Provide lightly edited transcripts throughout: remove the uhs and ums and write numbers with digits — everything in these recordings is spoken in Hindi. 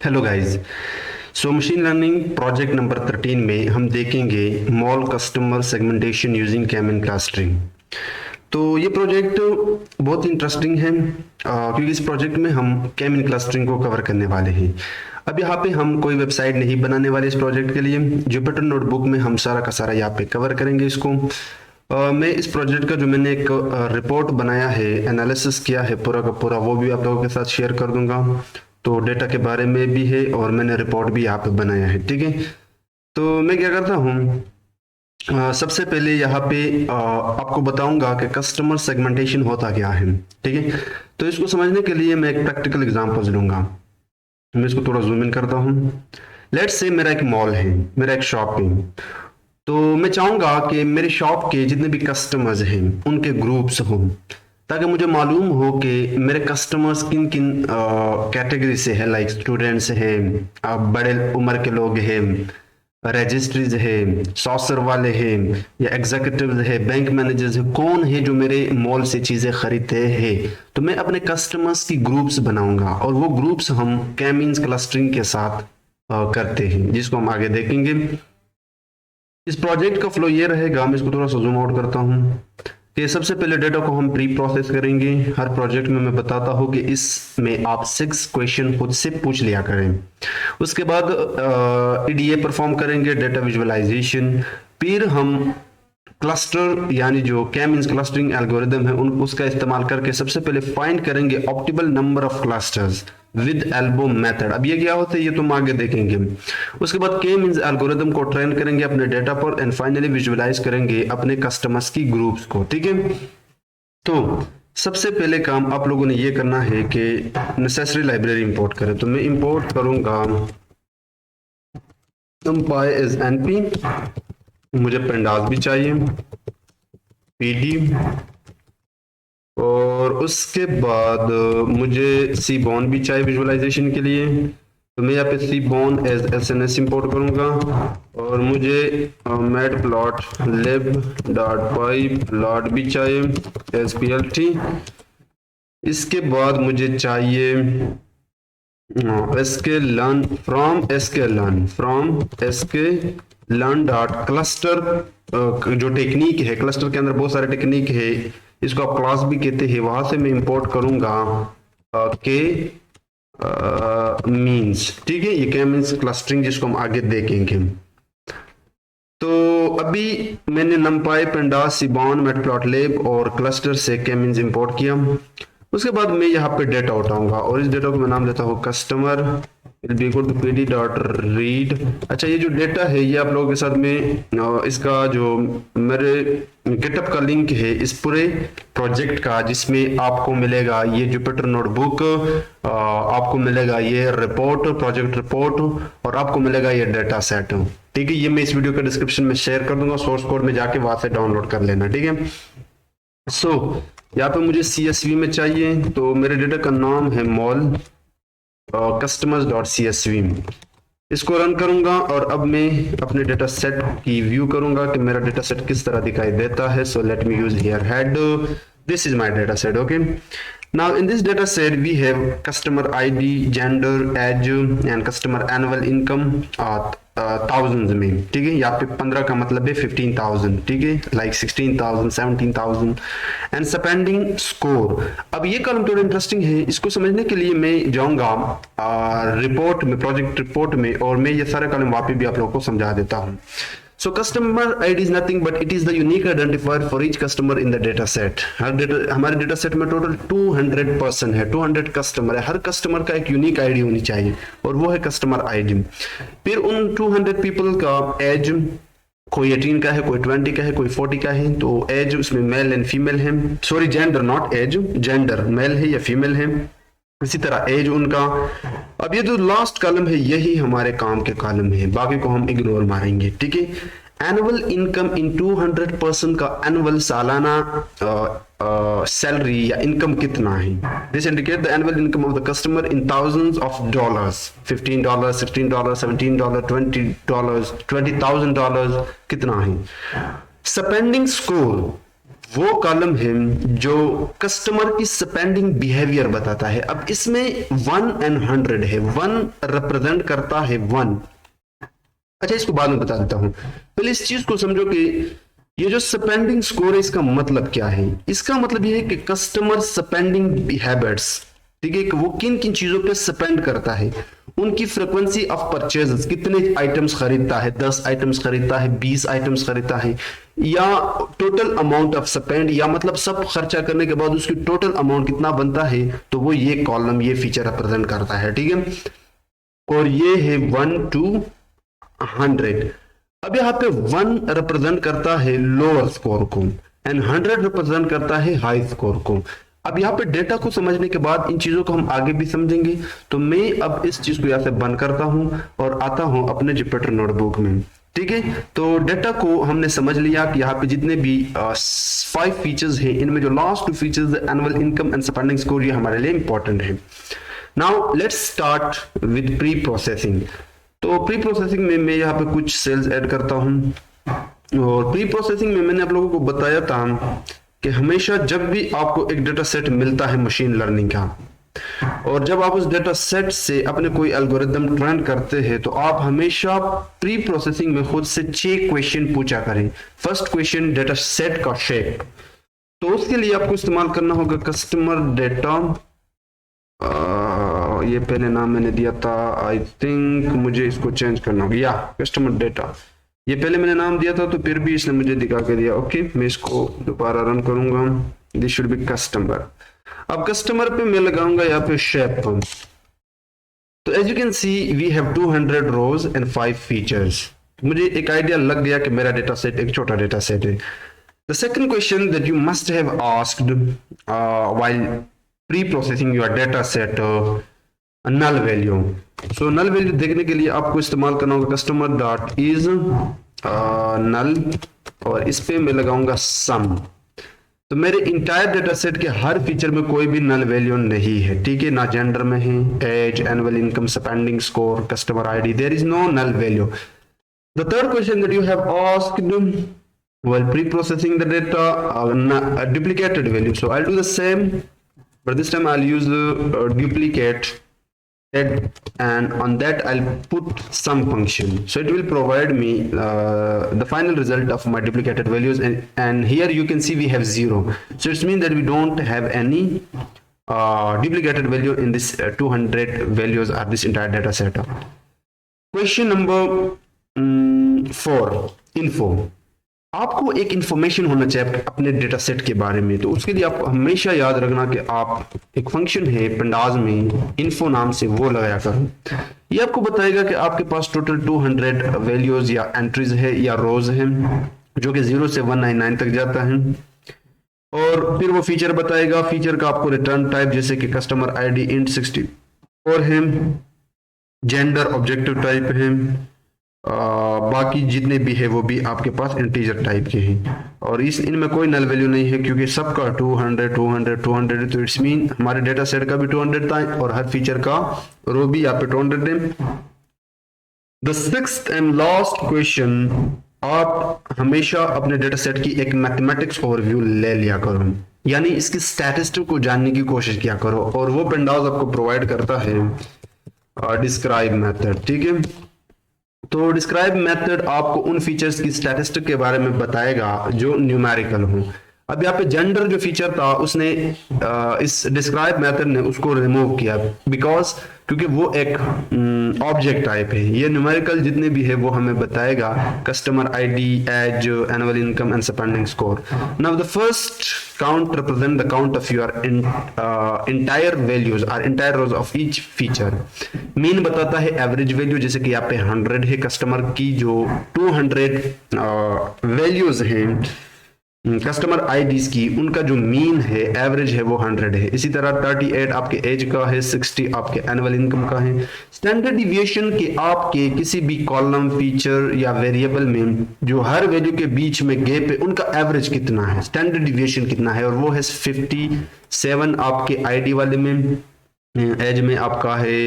Hello guys. So machine learning project number 13 में हम देखेंगे mall customer segmentation using K means clustering. तो ये प्रोजेक्ट बहुत इंटरेस्टिंग है क्योंकि इस प्रोजेक्ट में हम कैमन क्लस्टरिंग को कवर करने वाले हैं। अब यहाँ पे हम कोई वेबसाइट नहीं बनाने वाले इस प्रोजेक्ट के लिए। जुपिटर नोटबुक में हम सारा का सारा यहाँ पे कवर करेंगे इसको। मैं इस प्रोजेक्ट का जो मैंने एक रिपोर्ट बनाया है, एनालिसिस किया है पूरा का पूरा, वो भी आप लोगों के साथ शेयर कर दूंगा। तो डेटा के बारे में भी है और मैंने रिपोर्ट भी यहाँ पे बनाया है, ठीक है। तो मैं क्या करता हूँ, सबसे पहले यहाँ पे आपको बताऊंगा कि कस्टमर सेगमेंटेशन होता क्या है, ठीक है। तो इसको समझने के लिए मैं एक प्रैक्टिकल एग्जांपल लूंगा। मैं इसको थोड़ा जूम इन करता हूँ। लेट्स से मेरा एक मॉल है, मेरा एक शॉप है। तो मैं चाहूंगा कि मेरे शॉप के जितने भी कस्टमर्स हैं उनके ग्रुप्स हों, ताकि मुझे मालूम हो कि मेरे कस्टमर्स किन किन कैटेगरी से है। लाइक स्टूडेंट्स हैं, बड़े उम्र के लोग हैं, रजिस्ट्रीज है, सॉसर वाले हैं या एग्जीक्यूटिव है, बैंक मैनेजर्स है, कौन है जो मेरे मॉल से चीजें खरीदते हैं। तो मैं अपने कस्टमर्स की ग्रुप्स बनाऊंगा और वो ग्रुप्स हम कैमीन्स क्लस्टरिंग के साथ करते हैं, जिसको हम आगे देखेंगे। इस प्रोजेक्ट का फ्लो ये रहेगा, मैं इसको थोड़ा सा जूम आउट करता हूँ कि सबसे पहले डेटा को हम प्री प्रोसेस करेंगे। हर प्रोजेक्ट में मैं बताता हूँ कि इसमें आप 6 क्वेश्चन खुद से पूछ लिया करें। उसके बाद ईडीए परफॉर्म करेंगे, डेटा विजुअलाइजेशन। फिर हम क्लस्टर यानी जो के मींस क्लस्टरिंग एल्गोरिदम है उसका इस्तेमाल करके सबसे पहले फाइंड करेंगे optimal number of clusters with elbow method. अब ये क्या होता है ये तुम आगे देखेंगे। उसके बाद के मींस एल्गोरिदम को ट्रेन करेंगे अपने डेटा पर एंड फाइनली विजुअलाइज करेंगे अपने कस्टमर्स की ग्रुप्स को, ठीक है। तो सबसे पहले काम आप लोगों ने ये करना है कि नेसेसरी लाइब्रेरी इंपोर्ट करें। तो मैं इंपोर्ट करूंगा numpy एज np, मुझे पेंडास भी चाहिए, पीडी, और उसके बाद मुझे सीबॉन भी चाहिए विजुअलाइजेशन के लिए। तो मैं यहाँ पे सीबॉन एज एसएनएस इंपोर्ट करूंगा और मुझे matplotlib.py प्लॉट भी चाहिए एज plt। इसके बाद मुझे चाहिए sklearn from sklearn dot cluster. जो टेक्निक है, क्लस्टर के अंदर बहुत सारे टेक्निक है, इसको आप क्लास भी कहते हैं, वहां से मैं इंपोर्ट करूंगा के मींस, ठीक है। ये क्या मींस क्लस्टरिंग, जिसको हम आगे देखेंगे। तो अभी मैंने numpy, pandas, सीबॉन, मैटप्लॉटलिब और क्लस्टर से के मींस इंपोर्ट किया। उसके बाद मैं यहाँ पे डेटा उठाऊंगा और इस डेटा को मैं नाम देता हूँ कस्टमर pd डॉट रीड। अच्छा, ये जो डेटा है ये आप लोगों के साथ में इसका जो मेरे गिटअप का लिंक है इस पूरे प्रोजेक्ट का, जिसमें आपको मिलेगा ये जुपिटर नोटबुक, आपको मिलेगा ये रिपोर्ट, प्रोजेक्ट रिपोर्ट, और आपको मिलेगा ये डेटा सेट, ठीक है। ये मैं इस वीडियो के डिस्क्रिप्शन में शेयर कर दूंगा, सोर्स कोड में जाके वहां से डाउनलोड कर लेना, ठीक है। सो यहाँ पे मुझे CSV में चाहिए, तो मेरे डेटा का नाम है मॉल कस्टमर्स डॉट CSV। इसको रन करूंगा और अब मैं अपने डेटा सेट की व्यू करूंगा कि मेरा डेटा सेट किस तरह दिखाई देता है। So let me use here head, this is my data set, okay. Now in this data set we have customer ID, gender, age and customer annual income thousands में, ठीक है। यहाँ पे 15 का मतलब है 15,000, ठीक है, like 16,000, 17,000 and spending score। अब ये कॉलम थोड़ा इंटरेस्टिंग है, इसको समझने के लिए मैं जाऊंगा रिपोर्ट में, प्रोजेक्ट रिपोर्ट में, और मैं ये सारे कॉलम वहाँ पे भी आप लोगों को समझा देता हूँ। So customer ID is nothing but it is the unique identifier for each customer in the data set। हमारे डेटा सेट में टोटल 200 पर्सन है, 200 कस्टमर है। हर कस्टमर का एक यूनिक आईडी होनी चाहिए और वो है कस्टमर आईडी। फिर उन 200 पीपल का एज, कोई 18 का है, कोई 20 का है, कोई 40 का है। तो एज उसमें मेल एंड फीमेल है, sorry gender, not age, gender male है या फीमेल है, इसी तरह एज उनका। अब ये जो लास्ट कॉलम है यही हमारे काम के कॉलम है, बाकी को हम इग्नोर मारेंगे, ठीक है। एनुअल इनकम इन 200 पर्सन का एनुअल सालाना सैलरी या इनकम कितना है। This indicate the annual income of the customer in thousands of dollars, $15, $16, $17, $20, $20,000 कितना है। स्पेंडिंग स्कोर, वो कॉलम है जो कस्टमर की स्पेंडिंग बिहेवियर बताता है। अब इसमें 1 and 100 है, 1 रिप्रेजेंट करता है 1। अच्छा, इसको बाद में बता देता हूं, पहले इस चीज को समझो कि ये जो स्पेंडिंग स्कोर है इसका मतलब क्या है। इसका मतलब ये है कि कस्टमर स्पेंडिंग हैबिट्स, ठीक है, कि वो किन किन चीजों पे स्पेंड करता है, उनकी फ्रीक्वेंसी ऑफ परचेजेस, कितने आइटम्स खरीदता है, 10 आइटम्स खरीदता है, 20 आइटम्स खरीदता है, या टोटल अमाउंट ऑफ स्पेंड, या मतलब सब खर्चा करने के बाद उसकी टोटल अमाउंट कितना बनता है, तो वो ये कॉलम ये फीचर रिप्रेजेंट करता है, ठीक है। और ये है 1 to 100। अब यहाँ पे 1 रिप्रेजेंट करता है लोअर स्कोर को एंड 100 रिप्रेजेंट करता है हाई स्कोर को। अब यहाँ पे डेटा को समझने के बाद इन चीजों को हम आगे भी समझेंगे। तो मैं अब इस चीज को यहाँ से बंद करता हूं और आता हूं अपने जुपिटर नोटबुक में, ठीक है। तो डेटा को हमने समझ लिया कि यहाँ पे जितने भी 5 फीचर्स हैं, इनमें जो last 2 features annual income and spending score, ये हमारे लिए इंपॉर्टेंट है। Now let's start with pre processing. तो प्री प्रोसेसिंग में मैं यहाँ पे कुछ सेल्स ऐड करता हूं। और प्री प्रोसेसिंग में मैंने आप लोगों को बताया था कि हमेशा जब भी आपको एक डेटा सेट मिलता है मशीन लर्निंग का, और जब आप उस डेटा सेट से अपने कोई एल्गोरिदम ट्रेन करते हैं, तो आप हमेशा प्री प्रोसेसिंग में खुद से 6 क्वेश्चन पूछा करें। फर्स्ट क्वेश्चन, डेटा सेट का शेप। तो उसके लिए आपको इस्तेमाल करना होगा कस्टमर डेटा। ये पहले नाम मैंने दिया था, आई थिंक मुझे इसको चेंज करना होगा, या कस्टमर डेटा। ये पहले मैंने नाम दिया था तो फिर भी इसने मुझे दिखा के दिया। ओके, मैं इसको दोबारा रन करूंगा। This should be customer. अब कस्टमर पे मैं लगाऊंगा यहाँ पे शेप। तो as you can see we have 200 rows and 5 features. मुझे एक आइडिया लग गया कि मेरा डेटा सेट एक छोटा डेटा सेट है। The second question that you must have asked while pre-processing your data set, null value। so null value देखने के लिए आपको इस्तेमाल करना होगा customer dot is null, और इस पे मैं लगाऊंगा sum। तो मेरे इंटायर डेटा सेट के हर फीचर में कोई भी नल वैल्यू नहीं है, ठीक है, ना जेंडर में है, age, annual income, spending score, customer ID, there is no null value. The third question that you have asked while pre-processing the data, a duplicated value, so I'll do the same, but this time I'll use the duplicate and on that I'll put sum function, so it will provide me the final result of my duplicated values, and here you can see we have 0, so it means that we don't have any duplicated value in this 200 values are this entire data set. Question number 4, info। आपको एक इंफॉर्मेशन होना चाहिए अपने डेटा सेट के बारे में। तो उसके लिए आप हमेशा याद रखना कि आप एक फंक्शन है पंडाज में इन्फो नाम से, वो लगाया करो। ये आपको बताएगा कि आपके पास टोटल 200 वैल्यूज या एंट्रीज है या रोज हैं, जो कि 0 से 199 तक जाता है। और फिर वो फीचर बताएगा। फीचर का आपको रिटर्न टाइप जैसे कि कस्टमर आईडी इंट 64 है, जेंडर ऑब्जेक्टिव टाइप है, बाकी जितने भी है वो भी आपके पास इंटीजर टाइप के हैं, और इनमें कोई नल वैल्यू नहीं है क्योंकि सबका 200 200 200, तो इट्स मीन हमारे डेटा सेट का भी 200 था और हर फीचर का रो भी यहाँ पे 200 है। The sixth and last question, आप हमेशा अपने डेटा सेट की एक मैथमेटिक्स ओवरव्यू ले लिया करो, यानी इसकी स्टैटिस्टिक को जानने की कोशिश किया करो, और वो पेंडाउस आपको प्रोवाइड करता है डिस्क्राइब मेथड, ठीक है। तो डिस्क्राइब मेथड आपको उन फीचर्स की स्टैटिस्टिक के बारे में बताएगा जो न्यूमेरिकल हो। अब यहाँ पे जेंडर जो फीचर था उसने इस डिस्क्राइब मेथड ने उसको रिमूव किया, बिकॉज क्योंकि वो एक ऑब्जेक्ट टाइप है। ये न्यूमेरिकल जितने भी है वो हमें बताएगा customer ID, age, annual income and spending score. Now the first count represent the count of your entire values और entire rows of each feature. Mean बताता है एवरेज वैल्यू, जैसे कि यहाँ पे 100 है कस्टमर की, जो 200 वैल्यूज हैं कस्टमर आईडीज की, उनका जो मीन है एवरेज है वो 100 है। इसी तरह 38 आपके एज का है, 60 आपके एनुअल इनकम का है। स्टैंडर्ड डिविएशन के आपके किसी भी कॉलम, फीचर या वेरिएबल में जो हर वैल्यू के बीच में गैप है उनका एवरेज कितना है, स्टैंडर्ड डिविएशन कितना है, और वो है 57 आपके आईडी वाले में, एज में आपका है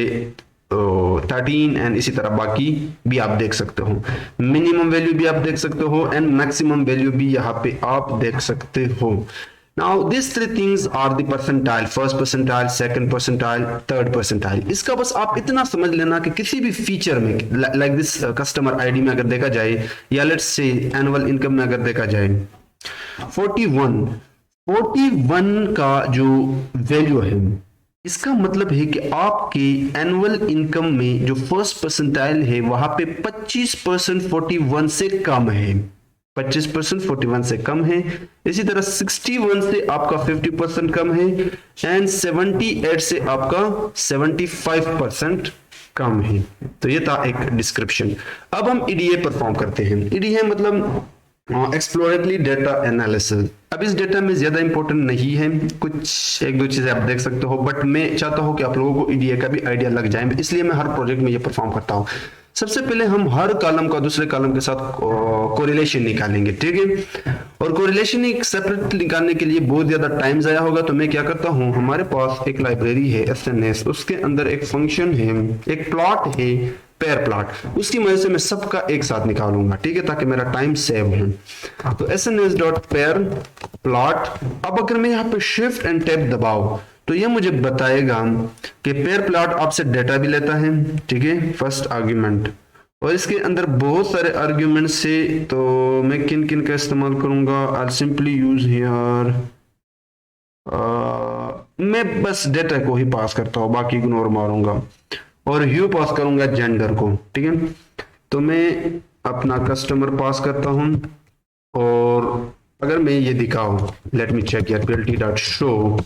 13 एंड इसी तरह बाकी भी आप देख सकते हो। मिनिमम वैल्यू भी आप देख सकते हो एंड मैक्सिमम वैल्यू भी यहाँ पे आप देख सकते हो। Now these three things are the percentile, first percentile, second percentile, third percentile। इसका बस आप इतना समझ लेना कि किसी भी फीचर में लाइक दिस कस्टमर आईडी में अगर देखा जाए या लेट्स से एनुअल इनकम में अगर देखा जाए 41 का जो वैल्यू है, इसका मतलब है कि आपकी एनुअल इनकम में जो फर्स्ट परसेंटाइल है वहां पे 25% 41 से कम है, 25% 41 से कम है। इसी तरह 61 से आपका 50% कम है एंड 78 से आपका 75% कम है। तो ये था एक डिस्क्रिप्शन। अब हम ईडीए परफॉर्म करते हैं। ईडीए मतलब एक्सप्लोरेटरी डेटा एनालिसिस। अब इस डेटा में ज्यादा इंपॉर्टेंट नहीं है, कुछ एक दो चीजें आप देख सकते हो, बट मैं चाहता हूं कि आप लोगों को ईडीए का भी आइडिया लग जाए, इसलिए मैं हर प्रोजेक्ट में ये परफॉर्म करता हूं। सबसे पहले हम हर कॉलम का दूसरे कॉलम के साथ कोरिलेशन निकालेंगे, ठीक है। और कोरिलेशन एक सेपरेट निकालने के लिए बहुत ज्यादा टाइम जाया होगा, तो मैं क्या करता हूं, हमारे पास एक लाइब्रेरी है एसएनएस, उसके अंदर एक फंक्शन है, एक प्लॉट है पेयर प्लॉट, उसकी मदद से मैं सबका एक साथ निकालूंगा, ठीक है, ताकि मेरा टाइम सेव हो। तो sns.pair प्लॉट। अब अगर मैं यहाँ पे शिफ्ट एंड टैब दबाऊं तो ये मुझे बताएगा कि पेयर प्लॉट आपसे डेटा भी लेता है, ठीक है, फर्स्ट आर्ग्यूमेंट, और इसके अंदर बहुत सारे आर्ग्यूमेंट से, तो मैं किन किन का इस्तेमाल करूंगा, आई सिंपली यूज हियर, मैं बस डेटा को ही पास करता हूँ, बाकी इग्नोर मारूंगा, और ह्यू पास करूंगा जेंडर को, ठीक है। तो मैं अपना कस्टमर पास करता हूं, और अगर मैं ये दिखाऊं, लेट मी चेक यार plt.show,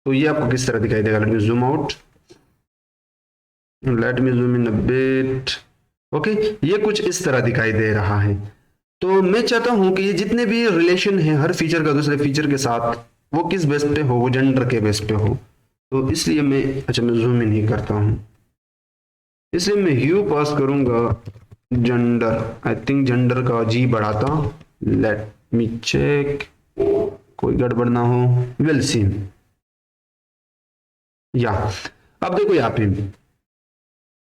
तो ये आपको किस तरह दिखाई देगा। Let me zoom out, let me zoom in a bit, okay, ये कुछ इस तरह दिखाई दे रहा है। तो मैं चाहता हूं कि ये जितने भी रिलेशन है हर फीचर का दूसरे फीचर के साथ, वो किस बेस पे हो, वो जेंडर के बेस पे हो। तो इसलिए मैं जूम इन ही करता हूं, इसलिए मैं ह्यू पास करूंगा जेंडर, आई थिंक जेंडर का जी बढ़ाता, लेट मी चेक, कोई गड़बड़ ना हो, विल सी। या अब देखो यहाँ पे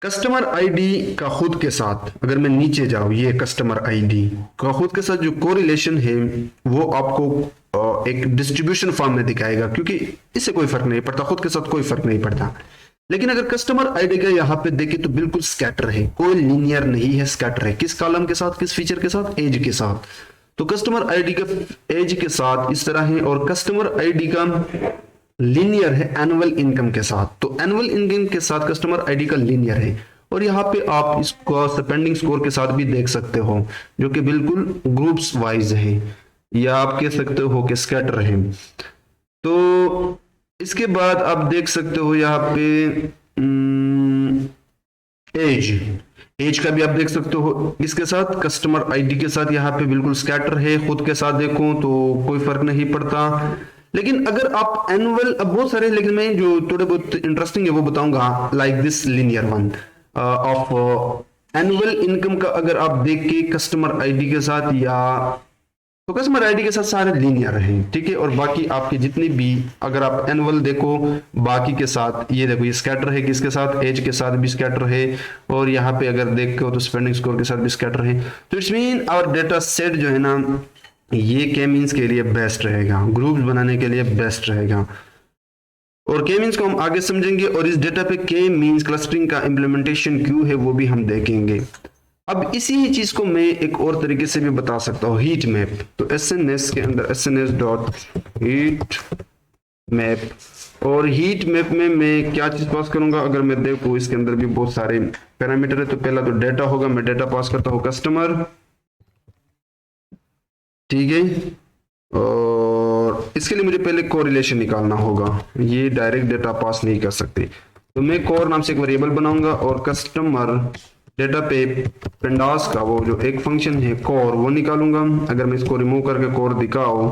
कस्टमर आईडी का खुद के साथ अगर मैं नीचे जाऊं, ये कस्टमर आईडी का खुद के साथ जो कोरिलेशन है वो आपको एक डिस्ट्रीब्यूशन फॉर्म में दिखाएगा, क्योंकि इससे कोई फर्क नहीं पड़ता, खुद के साथ कोई फर्क नहीं पड़ता। लेकिन अगर कस्टमर आईडी का यहाँ पे देखें तो बिल्कुल स्कैटर है, कोई लीनियर नहीं है, स्कैटर है। किस कॉलम के साथ, किस फीचर के साथ, एज के साथ। तो कस्टमर आईडी का एज के साथ इस तरह है, और कस्टमर आईडी का लीनियर है एनुअल इनकम के साथ। तो एनुअल इनकम के साथ कस्टमर आईडी का लीनियर है, और यहाँ पे आप इसको स्पेंडिंग स्कोर के साथ भी देख सकते हो, जो कि बिल्कुल ग्रुप्स वाइज है, या आप कह सकते हो कि स्कैटर है। तो इसके बाद आप देख सकते हो यहाँ पे एज का भी आप देख सकते हो इसके साथ, कस्टमर आईडी के साथ यहाँ पे बिल्कुल स्कैटर है। खुद के साथ देखो तो कोई फर्क नहीं पड़ता। लेकिन अगर आप एनुअल, अब बहुत सारे, लेकिन मैं जो थोड़े बहुत इंटरेस्टिंग है वो बताऊंगा, like this linear one of annual income का अगर आप देख के कस्टमर आईडी के साथ, या तो कस्टमर आईडी के साथ सारे लीनियर हैं, ठीक है। और बाकी आपके जितनी भी, अगर आप एनुअल देखो बाकी के साथ, ये देखो ये स्कैटर है, किसके साथ, एज के साथ भी स्कैटर है, और यहाँ पे अगर देखो तो स्पेंडिंग स्कोर के साथ भी स्कैटर है। तो it's mean our data set जो है ना, ये के मीन्स के लिए बेस्ट रहेगा, ग्रुप्स बनाने के लिए बेस्ट रहेगा। और के मीन्स को हम आगे समझेंगे, और इस डेटा पे के मीन्स क्लस्टरिंग का इम्प्लीमेंटेशन क्यों है वो भी हम देखेंगे। अब इसी ही चीज को मैं एक और तरीके से भी बता सकता हूँ, हीट मैप। तो एसएनएस के अंदर sns.heat मैप, और हीट मैप में मैं क्या चीज पास करूंगा, अगर मैं देखूं इसके अंदर भी बहुत सारे पैरामीटर है। तो पहला तो डेटा होगा, मैं डेटा पास करता हूँ कस्टमर, ठीक है। और इसके लिए मुझे पहले कोरिलेशन निकालना होगा, ये डायरेक्ट डेटा पास नहीं कर सकते। तो मैं कोर नाम से एक वेरिएबल बनाऊंगा, और कस्टमर डेटा पे पेंडास का वो जो एक फंक्शन है कोर, वो निकालूंगा। अगर मैं इसको रिमूव करके कोर दिखाऊं,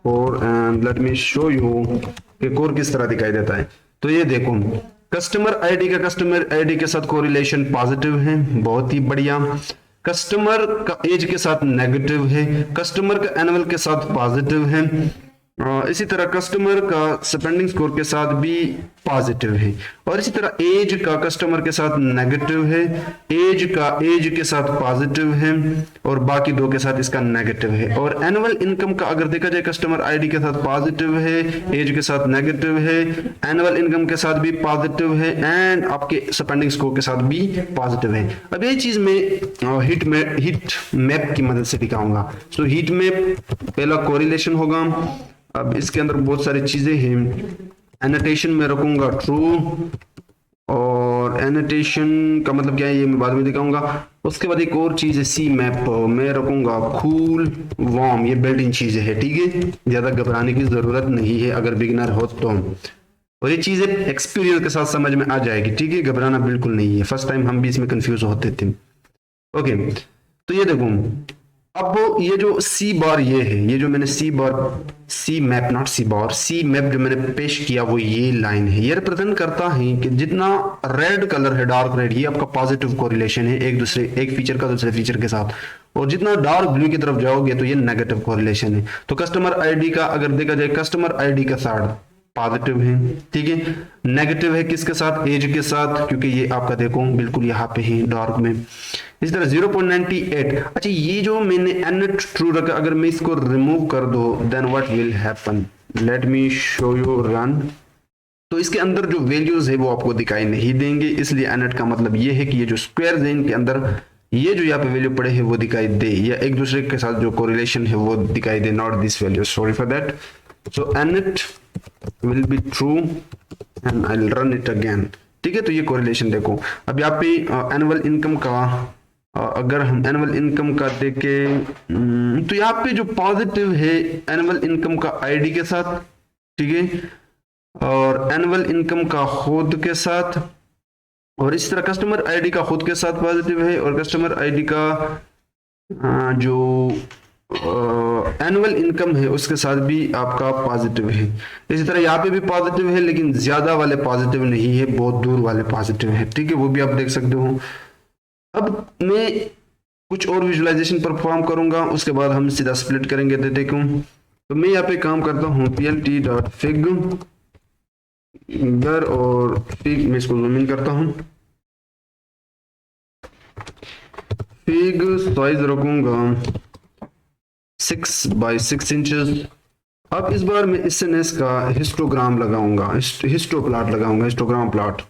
core and let me show you कि कोर किस तरह दिखाई देता है। तो ये देखो कस्टमर आईडी के साथ कोरिलेशन पॉजिटिव है, बहुत ही बढ़िया। कस्टमर का एज के साथ नेगेटिव है, कस्टमर का एनुअल के साथ पॉजिटिव है, इसी तरह कस्टमर का स्पेंडिंग स्कोर के साथ भी पॉजिटिव है, और इसी तरह एज का कस्टमर के साथ नेगेटिव है, एज के साथ पॉजिटिव है, और बाकी दो के साथ इसका नेगेटिव है। और एनुअल इनकम का अगर देखा जाए कस्टमर आईडी के साथ पॉजिटिव है, एज के साथ नेगेटिव है, एनुअल इनकम के साथ भी पॉजिटिव है, एंड आपके स्पेंडिंग स्कोर के साथ भी पॉजिटिव है। अब ये चीज मैं हीट मैप की मदद से दिखाऊंगा। तो हीट मैप पहला कोरिलेशन होगा। अब इसके अंदर बहुत सारी चीजें हैं। एनोटेशन में रखूंगा ट्रू, और एनोटेशन का मतलब क्या है ये मैं बाद में दिखाऊंगा। उसके बाद एक और चीज है सी मैप में रखूंगा कूल वार्म, ये बिल्ट इन चीजें है, ठीक है, ज्यादा घबराने की जरूरत नहीं है अगर बिगिनर हो तो, और ये चीजें एक्सपीरियंस के साथ समझ में आ जाएगी, ठीक है, घबराना बिल्कुल नहीं है। फर्स्ट टाइम हम भी इसमें कंफ्यूज होते थे। ओके, तो ये देखो, अब ये जो सी बार ये है, ये जो मैंने C map not C bar, C map जो मैंने पेश किया वो ये लाइन है, ये रिप्रेजेंट करता है कि जितना रेड कलर है, डार्क रेड, ये आपका पॉजिटिव कोरिलेशन है एक फीचर का दूसरे फीचर के साथ, और जितना डार्क ब्लू की तरफ जाओगे तो ये नेगेटिव कोरिलेशन है। तो कस्टमर आईडी का अगर देखा जाए, कस्टमर आईडी का साथ पॉजिटिव है, ठीक है, नेगेटिव है किसके साथ, एज के साथ, क्योंकि ये आपका देखो बिल्कुल यहाँ पे है डार्क में। इस तरह 0.98। अच्छा, ये जो मैंने एनट ट्रू रखा, अगर मैं इसको रिमूव कर दो then what will happen, let me show you run. तो इसके अंदर जो वैल्यूज है वो आपको दिखाई नहीं देंगे, इसलिए एनट का मतलब ये है कि ये जो स्क्वायर है इनके अंदर ये जो यहाँ पे वैल्यू पड़े हैं वो दिखाई दे, या एक दूसरे के साथ जो कोरिलेशन है वो दिखाई दे, not this value, sorry for that. So एनट will be true and I'll run it again, ठीक है। तो ये कोरिलेशन देखो, अब यहाँ पे एनुअल इनकम का अगर हम एनुअल इनकम का देखें तो यहाँ पे जो पॉजिटिव है एनुअल इनकम का आईडी के साथ, ठीक है, और एनुअल इनकम का खुद के साथ, और इस तरह कस्टमर आईडी का खुद के साथ पॉजिटिव है, और कस्टमर आईडी का जो एनुअल इनकम है उसके साथ भी आपका पॉजिटिव है। इसी तरह यहाँ पे भी पॉजिटिव है, लेकिन ज्यादा वाले पॉजिटिव नहीं है, बहुत दूर वाले पॉजिटिव है, ठीक है, वो भी आप देख सकते हो। अब मैं कुछ और विजुअलाइजेशन परफॉर्म करूंगा, उसके बाद हम सीधा स्प्लिट करेंगे डेटा को। तो मैं यहाँ पे काम करता हूँ plt.fig और फिग, मैं इसको जूम इन करता हूँ, फिग साइज रखूंगा 6 by 6 इंचेस। अब इस बार मैं इसनेस का हिस्टोग्राम लगाऊंगा, हिस्टोग्राम प्लॉट।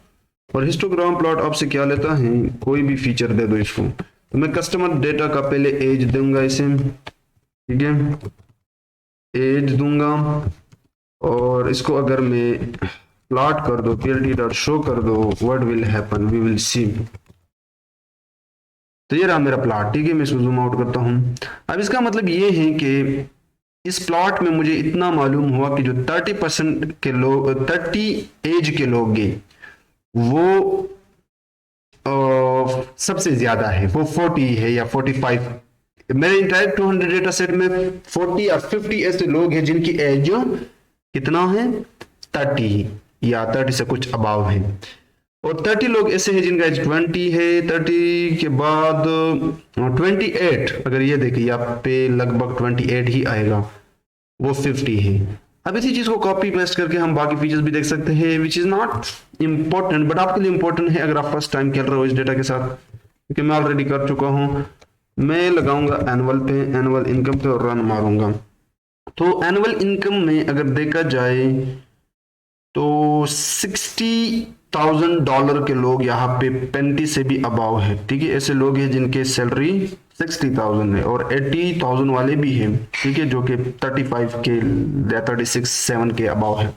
और हिस्टोग्राम प्लॉट आपसे क्या लेता है, कोई भी फीचर दे दो इसको। तो मैं कस्टमर डेटा का पहले एज दूंगा इसे, ठीक है, एज दूंगा, और इसको अगर मैं प्लॉट कर दो, plt.show कर दो, what will happen, we will see. तो ये रहा मेरा प्लॉट, ठीक है, मैं इसको जूम आउट करता हूं। अब इसका मतलब ये है कि इस प्लॉट में मुझे इतना मालूम हुआ कि जो 30% के लोग, 30 एज के लोग गए वो सबसे ज्यादा है, वो 40 है या 45। मेरे इंटायर 200 डेटा सेट में 40 या 50 ऐसे लोग हैं जिनकी एज कितना है, 30 या 30 से कुछ अबाव है, और 30 लोग ऐसे हैं जिनका एज 20 है। 30 के बाद 28, अगर ये देखिए यहाँ पे लगभग 28 ही आएगा, वो 50 है। अब इसी चीज को कॉपी पेस्ट करके हम बाकी फीचर्स भी देख सकते हैं, which is not important, but आपके लिए इम्पोर्टेंट है अगर आप फर्स्ट टाइम खेल रहे हो इस डेटा के साथ, क्योंकि मैं ऑलरेडी कर चुका हूं। मैं लगाऊंगा एनुअल पे, एनुअल इनकम पे, और रन मारूंगा। तो एनुअल इनकम में अगर देखा जाए तो $60,000 के लोग यहाँ पे 35 से भी अबाव है, ठीक है, ऐसे लोग हैं जिनके सैलरी 60,000 है, और 80,000 वाले भी हैं, ठीक है, जो कि 35 के या 36-7 के अबाव है।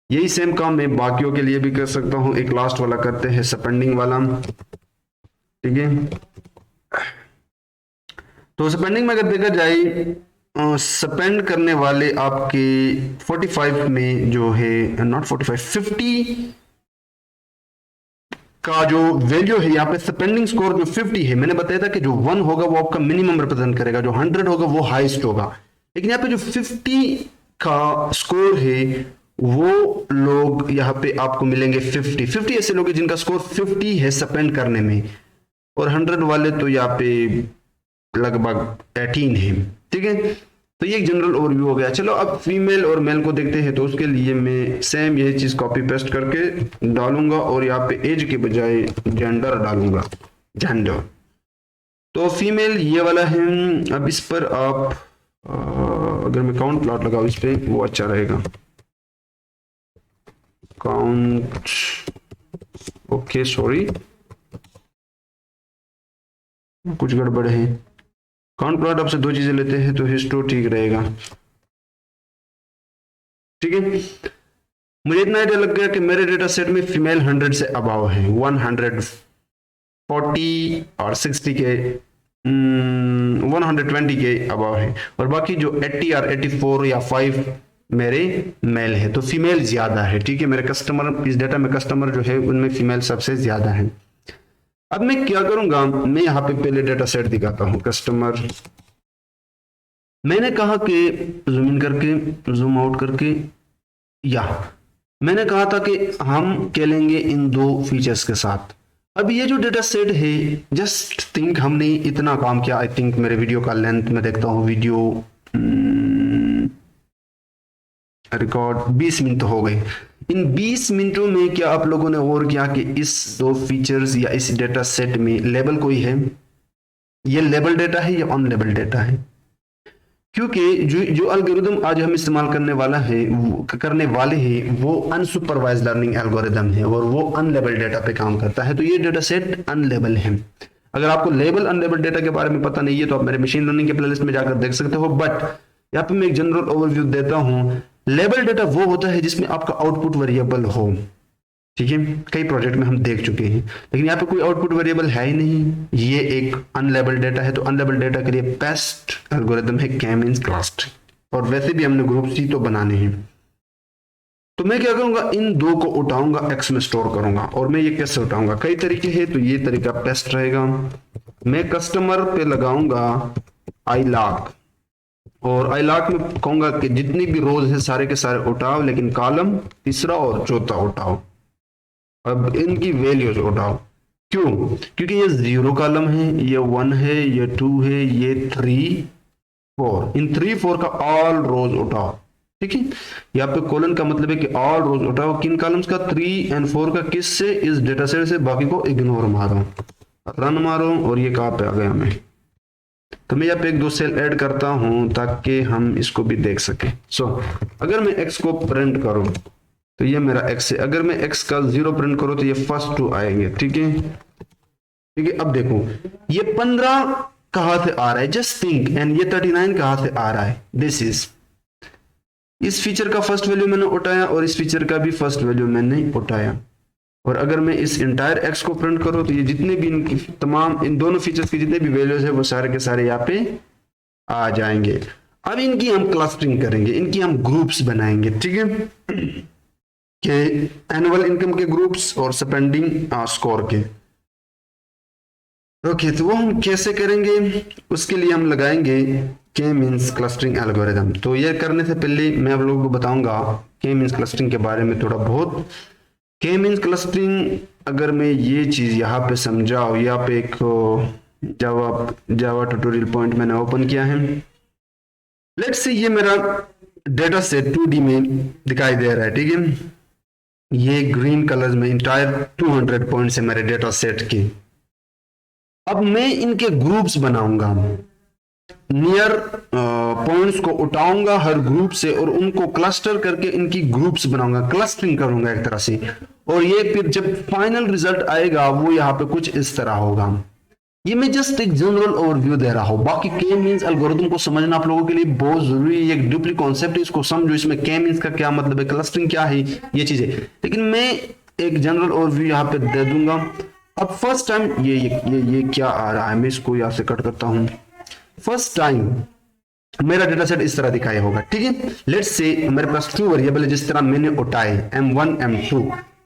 यही सेम काम मैं बाकियों के लिए भी कर सकता हूं। एक लास्ट वाला करते हैं, स्पेंडिंग वाला, ठीक है। तो स्पेंडिंग में अगर देखा जाए, स्पेंड करने वाले आपके 45 में जो है, नॉट 45, 50 का जो वैल्यू है यहाँ पे, स्पेंडिंग स्कोर जो 50 है, मैंने बताया था कि जो 1 होगा वो आपका मिनिमम रिप्रेजेंट करेगा, जो 100 होगा वो हाईएस्ट होगा, लेकिन यहाँ पे जो 50 का स्कोर है वो लोग यहाँ पे आपको मिलेंगे 50 ऐसे लोग हैं जिनका स्कोर 50 है स्पेंड करने में, और 100 वाले तो यहाँ पे लगभग 18 है, ठीक है। तो ये एक जनरल ओवरव्यू हो गया। चलो अब फीमेल और मेल को देखते हैं। तो उसके लिए मैं सेम यही चीज कॉपी पेस्ट करके डालूंगा और यहाँ पे एज के बजाय जेंडर डालूंगा, जेंडर। तो फीमेल ये वाला है। अब इस पर आप अगर मैं काउंट प्लॉट लगाऊं इस पे, वो अच्छा रहेगा। काउंट, ओके सॉरी कुछ गड़बड़ है। काउंट प्लॉट आपसे दो चीजें लेते हैं तो हिस्टो ठीक रहेगा। ठीक है, मुझे इतना आइडिया लग गया कि मेरे डेटा सेट में फीमेल 100 से अबाव है, 140 और 60 के 120 के अबाव है, और बाकी जो 80 और 84 या 5 मेरे मेल है। तो फीमेल ज्यादा है। ठीक है, मेरे कस्टमर, इस डेटा में कस्टमर जो है उनमें फीमेल सबसे ज्यादा है। अब मैं क्या करूंगा, मैं यहाँ पे पहले डेटा सेट दिखाता हूँ कस्टमर। मैंने कहा कि जूम इन करके, जूम आउट करके, या मैंने कहा था कि हम खेलेंगे इन दो फीचर्स के साथ। अब ये जो डेटा सेट है, जस्ट थिंक हमने इतना काम किया। आई थिंक मेरे वीडियो का लेंथ में देखता हूँ, वीडियो रिकॉर्ड 20 मिनट हो गए। इन 20 मिनटों में क्या आप लोगों ने और किया कि इस दो फीचर्स या इस डेटा सेट में लेबल कोई है? ये लेबल डेटा है या ऑन लेबल डेटा है? क्योंकि जो एल्गोरिदम आज हम इस्तेमाल करने वाले हैं वो अनसुपरवाइज लर्निंग एल्गोरिदम है और वो अनलेबल डेटा पे काम करता है। तो ये डेटा सेट अनलेबल है। अगर आपको लेबल अनलेबल डेटा के बारे में पता नहीं है तो आप मेरे मशीन लर्निंग के प्लेलिस्ट में जाकर देख सकते हो। बट यहाँ पे मैं एक जनरल ओवरव्यू देता हूँ। लेबल डेटा वो होता है जिसमें आपका आउटपुट वेरिएबल हो। ठीक है, कई प्रोजेक्ट में हम देख चुके हैं, लेकिन यहाँ पे कोई आउटपुट वेरिएबल है ही नहीं। ये एक अनलेबल डेटा है। तो अनलेबल डेटा के लिए बेस्ट एल्गोरिदम है के मींस क्लस्टरिंग, और वैसे भी हमने ग्रुप सी तो बनाने हैं। तो मैं क्या करूंगा, इन दो को उठाऊंगा, एक्स में स्टोर करूंगा। और मैं ये कैसे उठाऊंगा, कई तरीके हैं। तो ये तरीका बेस्ट रहेगा। मैं कस्टमर पे लगाऊंगा आई लॉक, और आई लॉक में कहूंगा कि जितनी भी रोज है सारे के सारे उठाओ, लेकिन कॉलम तीसरा और चौथा उठाओ। अब इनकी वैल्यूज उठाओ। क्यों? क्योंकि ये 0 कॉलम है, ये 1 है, ये 2 है, ये 3 4। इन 3 4 का ऑल रोज उठाओ। ठीक है, यहाँ पे कॉलन का मतलब है कि ऑल रोज उठाओ। किन कॉलम्स का? 3 और 4 का। किससे? इस डेटा सेट से। बाकी को इग्नोर मारो, रन मारो। और ये कहाँ पे आ गया हमें? तो मैं यहाँ पे एक दो सेल ऐड करता हूं ताकि हम इसको भी देख सके। अगर मैं x को प्रिंट करूं तो ये मेरा x है। अगर मैं x का 0 प्रिंट करूं तो ये फर्स्ट 2 आएंगे। ठीक है, ठीक है। अब देखो ये 15 कहां से आ रहा है, जस्ट थिंक। एंड ये 39 कहां से आ रहा है? दिस इज, इस फीचर का फर्स्ट वैल्यू मैंने उठाया और इस फीचर का भी फर्स्ट वैल्यू मैंने उठाया। और अगर मैं इस इंटायर x को प्रिंट करूं तो ये जितने भी इनकी तमाम, इन दोनों फीचर्स की जितने भी वैल्यूज है वो सारे के सारे यहाँ पे आ जाएंगे। अब इनकी हम क्लस्टरिंग करेंगे, इनकी हम ग्रुप्स बनाएंगे। ठीक है, कि एनुअल इनकम के ग्रुप्स और स्पेंडिंग स्कोर के। ओके, तो वो हम कैसे करेंगे? उसके लिए हम लगाएंगे के मींस क्लस्टरिंग एल्गोरिथम। तो ये करने से पहले मैं आप लोगों को बताऊंगा के मींस क्लस्टरिंग के बारे में थोड़ा बहुत। के मींस क्लस्टरिंग, अगर मैं ये चीज यहाँ पे समझाऊं, यहाँ पे एक जावा ट्यूटोरियल पॉइंट मैंने ओपन किया है। लेट्स से ये मेरा डेटा सेट 2D में दिखाई दे रहा है। ठीक है, ये ग्रीन कलर्स में इंटायर 200 पॉइंट्स है मेरे डेटा सेट के। अब मैं इनके ग्रुप्स बनाऊंगा, नियर पॉइंट्स को उठाऊंगा हर ग्रुप से और उनको क्लस्टर करके इनकी ग्रुप्स बनाऊंगा, क्लस्टरिंग करूंगा एक तरह से। और ये फिर जब फाइनल रिजल्ट आएगा वो यहाँ पे कुछ इस तरह होगा। ये मैं जस्ट एक जनरल ओवरव्यू दे रहा हूं। बाकी के मींस एल्गोरिथम को समझना आप लोगों के लिए बहुत जरूरी है। एक डुप्ली कॉन्सेप्ट है, इसको समझो। इसमें के मींस का क्या मतलब है, क्लस्टरिंग क्या है, ये चीजें। लेकिन मैं एक जनरल ओवरव्यू यहाँ पे दे दूंगा। अब फर्स्ट टाइम ये क्या आ रहा है, मैं इसको यहाँ से कट करता हूं। फर्स्ट टाइम मेरा डेटा सेट इस तरह दिखाया होगा। ठीक है, लेट्स से मेरे पास 2 वेरिएबल है जिस तरह मैंने उठाए m1 m2,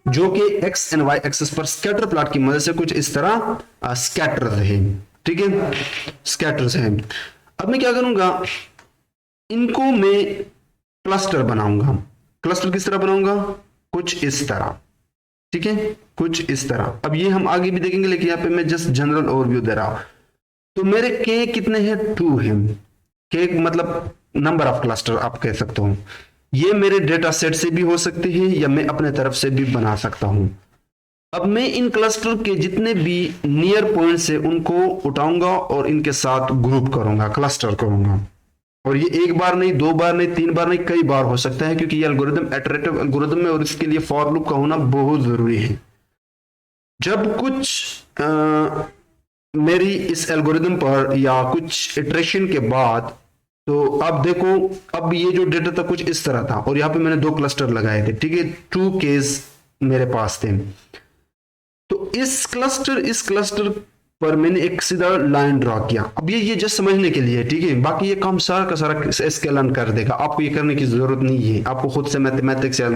जो कि x एंड y एक्सिस पर स्कैटर प्लॉट की मदद से कुछ इस तरह स्कैटर है। ठीक है, स्कैटर्स हैं। अब मैं क्या करूंगा, इनको मैं क्लस्टर बनाऊंगा। क्लस्टर किस तरह बनाऊंगा? कुछ इस तरह। ठीक है, कुछ इस तरह। अब ये हम आगे भी देखेंगे, लेकिन यहाँ पे मैं जस्ट जनरल ओवरव्यू दे रहा हूं। तो मेरे के कितने हैं? 2 हैं। के मतलब नंबर ऑफ क्लस्टर आप कह सकते हो। ये मेरे डेटा सेट से भी हो सकते हैं या मैं अपने तरफ से भी बना सकता हूं। अब मैं इन क्लस्टर के जितने भी नियर पॉइंट्स है उनको उठाऊंगा और इनके साथ ग्रुप करूंगा, क्लस्टर करूंगा। और ये एक बार नहीं, दो बार नहीं, तीन बार नहीं, कई बार हो सकता है, क्योंकि ये एल्गोरिदम इटरेटिव एल्गोरिदम है और इसके लिए फॉर लूप का होना बहुत जरूरी है। जब कुछ मेरी इस एल्गोरिदम पर या कुछ इटरेशन के बाद, तो अब देखो, अब ये जो डेटा था कुछ इस तरह था और यहाँ पे मैंने दो क्लस्टर लगाए थे, ठीक है, 2 केस मेरे पास थे। तो इस क्लस्टर पर मैंने एक सीधा लाइन ड्रॉ किया। अब ये जस्ट समझने के लिए, ठीक है, बाकी ये काम सारा का सारा स्केलन कर देगा, आपको ये करने की जरूरत नहीं है, आपको खुद से मैथमेटिक्स या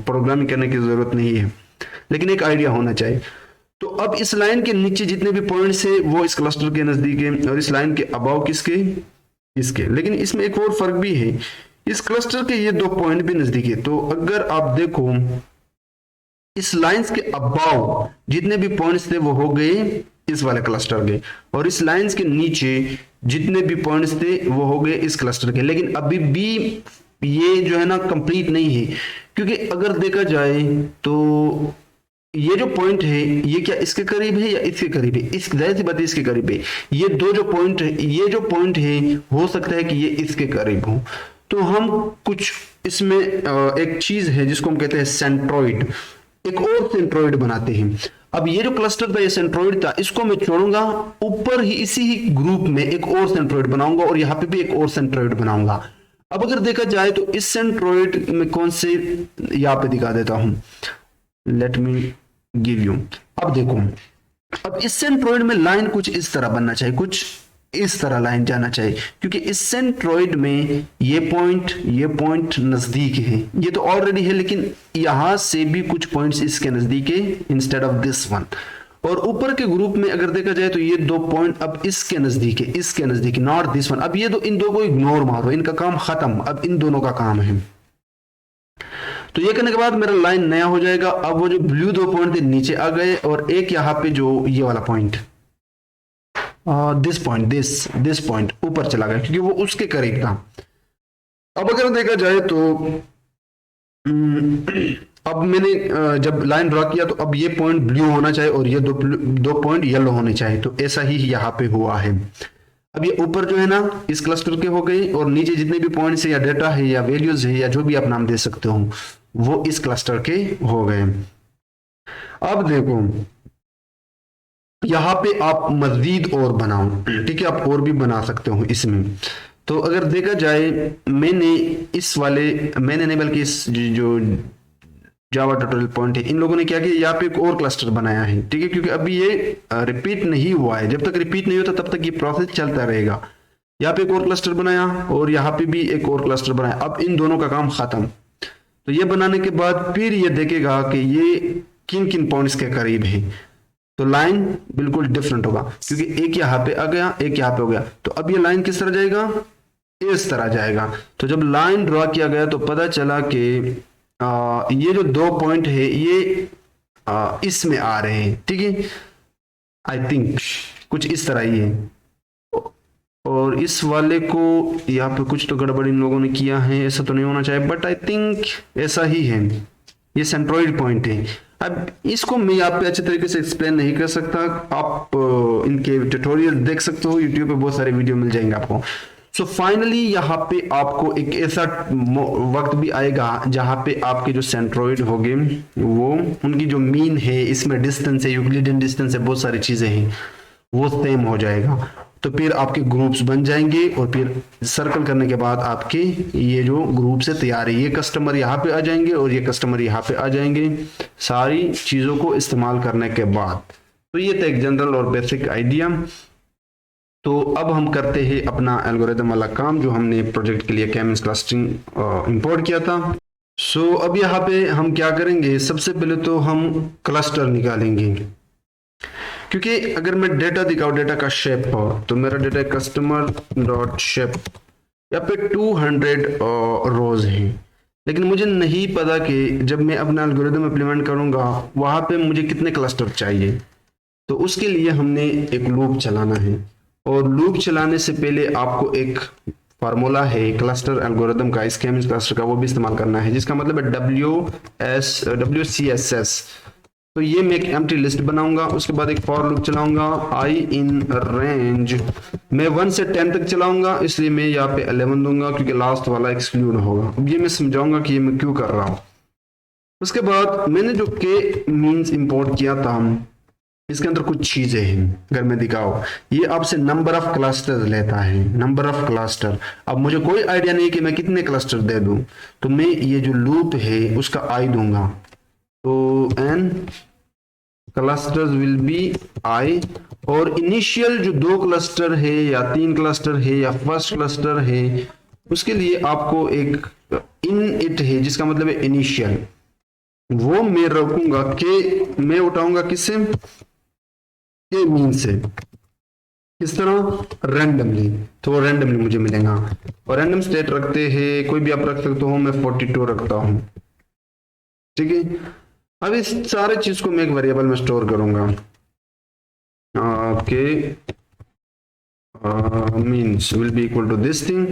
प्रोग्रामिंग करने की जरूरत नहीं है, लेकिन एक आइडिया होना चाहिए। तो अब इस लाइन के नीचे जितने भी पॉइंट्स है वो इस क्लस्टर के नजदीक है और इस लाइन के अबाव किसके, इसके। लेकिन इसमें एक और फर्क भी है, इस क्लस्टर के ये 2 पॉइंट भी नजदीक है। तो अगर आप देखो इस लाइंस के अबाव जितने भी पॉइंट्स थे वो हो गए इस वाले क्लस्टर के, और इस लाइंस के नीचे जितने भी पॉइंट्स थे वो हो गए इस क्लस्टर के। लेकिन अभी भी ये जो है ना कंप्लीट नहीं है, क्योंकि अगर देखा जाए तो ये जो पॉइंट है ये क्या इसके करीब है या इसके करीब है, इस जाहिर सी बात है इसके करीब है। ये दो जो पॉइंट है, ये जो पॉइंट है हो सकता है कि ये इसके करीब हो। तो हम कुछ इसमें एक चीज है जिसको हम कहते हैं सेंट्रोइड, एक और सेंट्रोइड बनाते हैं। अब ये जो क्लस्टर था ये सेंट्रोइड था, इसको मैं छोड़ूंगा, ऊपर ही इसी ही ग्रुप में एक और सेंट्रोइड बनाऊंगा और यहाँ पे भी एक और सेंट्रोइड बनाऊंगा। अब अगर देखा जाए तो इस सेंट्रोइड में कौन से, यहाँ पे दिखा देता हूं, लेट मी गिव यू। अब देखो, अब इस सेंट्रोइड में लाइन कुछ इस तरह बनना चाहिए, कुछ इस तरह लाइन जाना चाहिए, क्योंकि इस सेंट्रोइड में ये पॉइंट नजदीक है, ये तो ऑलरेडी है, लेकिन यहां से भी कुछ पॉइंट्स इसके नजदीक है इंस्टेड ऑफ दिस वन। और ऊपर के ग्रुप में अगर देखा जाए तो ये 2 पॉइंट अब इसके नजदीक है, इसके नजदीक, नॉट दिस वन। अब ये दो, इन दो को इग्नोर मारो, इनका काम खत्म, अब इन दोनों का काम है। तो ये करने के बाद मेरा लाइन नया हो जाएगा। अब वो जो ब्लू 2 पॉइंट थे नीचे आ गए और एक यहाँ पे जो ये वाला पॉइंट, दिस पॉइंट ऊपर चला गया क्योंकि वो उसके करीब था। अब अगर देखा जाए तो अब मैंने जब लाइन ड्रॉ किया तो अब ये पॉइंट ब्लू होना चाहिए और ये दो पॉइंट येलो होने चाहिए। तो ऐसा ही यहाँ पे हुआ है। अब ये ऊपर जो है ना इस क्लस्टर के हो गए और नीचे जितने भी पॉइंट्स है या डेटा है या वैल्यूज है या जो भी आप नाम दे सकते हो वो इस क्लस्टर के हो गए। अब देखो यहाँ पे आप मजीद और बनाओ, ठीक है, आप और भी बना सकते हो इसमें। तो अगर देखा जाए मैंने नहीं बल्कि इस जो जावा ट्यूटोरियल पॉइंट है इन लोगों ने क्या किया, यहाँ पे एक और क्लस्टर बनाया है, ठीक है, क्योंकि अभी ये रिपीट नहीं हुआ है। जब तक रिपीट नहीं होता तब तक ये प्रोसेस चलता रहेगा। यहाँ पे एक और क्लस्टर बनाया और यहाँ पे भी एक और क्लस्टर बनाया। अब इन दोनों का काम खत्म। तो ये बनाने के बाद फिर ये देखेगा कि ये किन किन पॉइंट्स के करीब है। तो लाइन बिल्कुल डिफरेंट होगा क्योंकि एक यहाँ पे आ गया, एक यहाँ पे हो गया। तो अब ये लाइन किस तरह जाएगा, इस तरह जाएगा। तो जब लाइन ड्रॉ किया गया तो पता चला कि ये जो 2 पॉइंट है ये इसमें आ रहे हैं, ठीक है, आई थिंक कुछ इस तरह ही है। और इस वाले को यहाँ पे कुछ तो गड़बड़ इन लोगों ने किया है, ऐसा तो नहीं होना चाहिए, बट आई थिंक ऐसा ही है। ये सेंट्रोइड पॉइंट है। अब इसको मैं यहाँ पे अच्छे तरीके से एक्सप्लेन नहीं कर सकता, आप इनके ट्यूटोरियल देख सकते हो, यूट्यूब पे बहुत सारे वीडियो मिल जाएंगे आपको। सो फाइनली यहाँ पे आपको एक ऐसा वक्त भी आएगा जहाँ पे आपके जो सेंट्रोइड होंगे वो उनकी जो मीन है, इसमें डिस्टेंस है, यूक्लिडियन डिस्टेंस है, बहुत सारी चीजें हैं, वो सेम हो जाएगा। तो फिर आपके ग्रुप्स बन जाएंगे और फिर सर्कल करने के बाद आपके ये जो ग्रुप से तैयार है, ये कस्टमर यहाँ पे आ जाएंगे और ये कस्टमर यहाँ पे आ जाएंगे सारी चीजों को इस्तेमाल करने के बाद। तो ये था एक जनरल और बेसिक आइडिया। तो अब हम करते हैं अपना एल्गोरिथम वाला काम जो हमने प्रोजेक्ट के लिए K-मींस क्लस्टरिंग इंपोर्ट किया था। सो अब यहाँ पे हम क्या करेंगे, सबसे पहले तो हम क्लस्टर निकालेंगे, क्योंकि अगर मैं डेटा दिखाऊं, डेटा का शेप हो, तो मेरा डेटा कस्टमर डॉट शेप, यहाँ पे 200 रोज है, लेकिन मुझे नहीं पता कि जब मैं अपना एल्गोरिथम इंप्लीमेंट करूंगा वहां पे मुझे कितने क्लस्टर चाहिए। तो उसके लिए हमने एक लूप चलाना है और लूप चलाने से पहले आपको एक फार्मूला है क्लस्टर एल्गोरिदम का, इस K-मींस क्लस्टर का, वो भी इस्तेमाल करना है, जिसका मतलब है WCSS। तो ये मैं एक एम्प्टी लिस्ट बनाऊंगा, उसके बाद एक फॉर लूप चलाऊंगा, आई इन रेंज मैं 1 से 10 तक चलाऊंगा, इसलिए मैं यहाँ पे 11 दूंगा क्योंकि लास्ट वाला एक्सक्लूड होगा। अब ये मैं समझाऊंगा कि ये मैं क्यों कर रहा हूँ। उसके बाद मैंने जो K मींस इंपोर्ट किया था, इसके अंदर कुछ चीजें हैं, अगर मैं दिखाऊं, ये आपसे नंबर ऑफ क्लस्टर लेता है, नंबर ऑफ क्लस्टर। अब मुझे कोई आइडिया नहीं कि मैं कितने क्लस्टर दे दूं, तो मैं ये जो लूप है उसका आई दूंगा, तो n clusters will be I, और इनिशियल जो 2 क्लस्टर है या 3 क्लस्टर है या फर्स्ट क्लस्टर है, उसके लिए आपको एक इन इट है, जिसका मतलब है इनिशियल, वो मैं रखूंगा कि मैं उठाऊंगा किससे, के मीन से। किस तरह, रैंडमली, तो वो रैंडमली मुझे मिलेगा। और रैंडम स्टेट रखते हैं, कोई भी आप रख सकते हो, मैं 42 रखता हूं, ठीक है। अब इस सारे चीज को मैं एक वेरिएबल में स्टोर करूंगा, okay, means will be equal to this thing.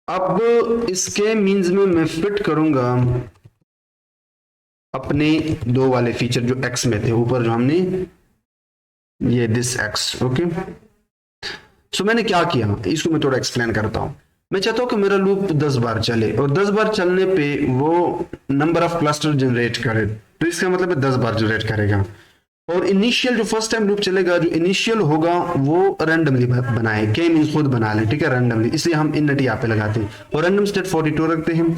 अब इसके मीन्स में मैं फिट करूंगा अपने 2 वाले फीचर जो x में थे, ऊपर जो हमने ये दिस x, ओके। सो मैंने क्या किया, इसको मैं थोड़ा एक्सप्लेन करता हूं। मैं चाहता हूं कि मेरा लूप 10 बार चले, और 10 बार चलने पे वो नंबर ऑफ क्लस्टर जनरेट करे, तो इसका मतलब है 10 बार जनरेट करेगा। और इनिशियल जो फर्स्ट टाइम लूप चलेगा, जो इनिशियल होगा वो रैंडमली बनाए, K मींस खुद बना ले, ठीक है, रैंडमली, इसलिए हम इन यहाँ पे लगाते हैं, और रैंडम स्टेट 42 रखते हैं।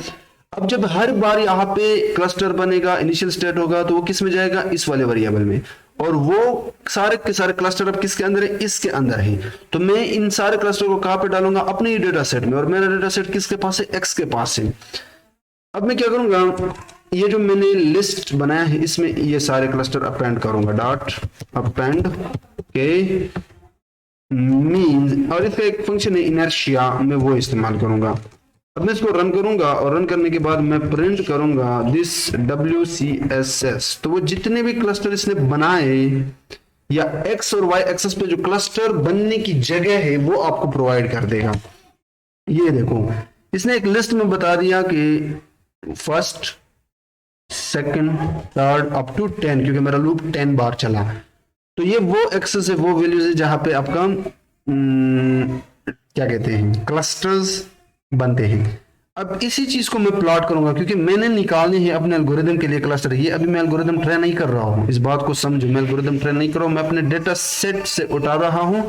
अब जब हर बार यहाँ पे क्लस्टर बनेगा, इनिशियल स्टेट होगा, तो वो किस में जाएगा, इस वाले वेरिएबल में, और वो सारे के सारे क्लस्टर अब किसके अंदर है, इसके अंदर है। तो मैं इन सारे क्लस्टर को कहां पे डालूंगा, अपने ही डेटा सेट में, और मेरा डेटा सेट किसके पास है, x के पास है। अब मैं क्या करूंगा, ये जो मैंने लिस्ट बनाया है, इसमें ये सारे क्लस्टर अपेंड करूंगा, डॉट अपेंड के मीन, और इसका एक फंक्शन है इनर्शिया, मैं वो इस्तेमाल करूंगा। अब मैं इसको रन करूंगा, और रन करने के बाद मैं प्रिंट करूंगा दिस WCSS। तो वो जितने भी क्लस्टर इसने बनाए, या x और y एक्सेस पे जो क्लस्टर बनने की जगह है, वो आपको प्रोवाइड कर देगा। ये देखो, इसने एक लिस्ट में बता दिया कि first, second, third up to 10, क्योंकि मेरा लूप 10 बार चला। तो ये वो एक्सेस है, वो वैल्यूज है जहां पे आपका क्या कहते हैं, क्लस्टर्स बनते हैं। अब इसी चीज को मैं प्लॉट करूंगा, क्योंकि मैंने निकालने हैं अपने एल्गोरिदम के लिए क्लस्टर। ये अभी मैं एल्गोरिदम ट्रेन नहीं कर रहा हूं, इस बात को समझो, मैं एल्गोरिदम ट्रेन नहीं कर रहा हूं, मैं अपने डेटा सेट से उठा रहा हूं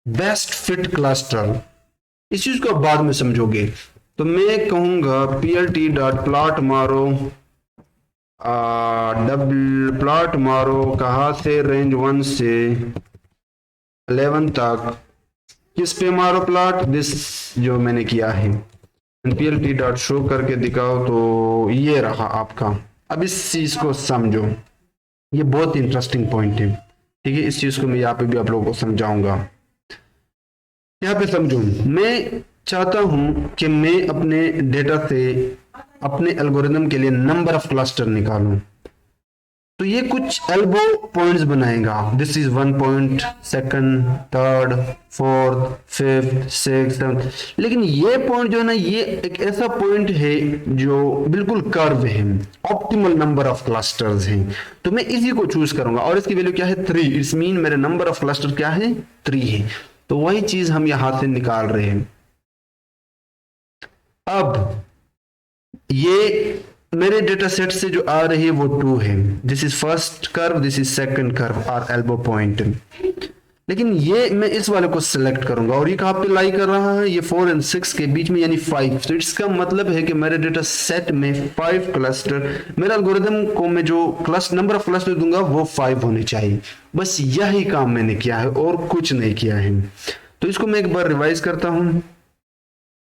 बेस्ट फिट क्लस्टर। इस चीज को बाद में समझोगे। तो मैं कहूंगा plt.plot मारो, प्लॉट मारो कहां से, रेंज 1 से 11 तक, किस पे मारो प्लॉट, दिस जो मैंने किया है, plt.show करके दिखाओ, तो ये रहा आपका। अब इस चीज को समझो, ये बहुत इंटरेस्टिंग पॉइंट है, ठीक है। इस चीज को मैं यहाँ पे भी आप लोगों को समझाऊंगा। यहाँ पे समझो, मैं चाहता हूं कि मैं अपने डेटा से अपने एल्गोरिदम के लिए नंबर ऑफ क्लस्टर निकालूं, तो ये कुछ एल्बो पॉइंट्स बनाएगा, this is 1 point, second, third, fourth, fifth, sixth, seventh. लेकिन ये पॉइंट जो है ना, ये एक ऐसा पॉइंट है जो बिल्कुल कर्व है, ऑप्टिमल नंबर ऑफ क्लस्टर्स हैं। तो मैं इसी को चूज करूंगा, और इसकी वैल्यू क्या है, 3। इट्स मीन मेरे नंबर ऑफ क्लस्टर क्या है, 3 है। तो वही चीज हम यहां से निकाल रहे हैं। अब ये मेरे डेटा सेट से जो आ रही है वो 2 है, this is first curve, this is second curve और एल्बो पॉइंट। लेकिन ये मैं इस वाले को सिलेक्ट करूंगा, और ये कहां पे लाई कर रहा है, ये 4 और 6 के बीच में, यानी 5। तो इसका मतलब है कि मेरे डेटा सेट में 5 क्लस्टर, मेरा एल्गोरिथम को मैं जो नंबर ऑफ क्लस्टर दूंगा वो 5 होने चाहिए। बस यही काम मैंने किया है और कुछ नहीं किया है। तो इसको मैं एक बार रिवाइज करता हूं।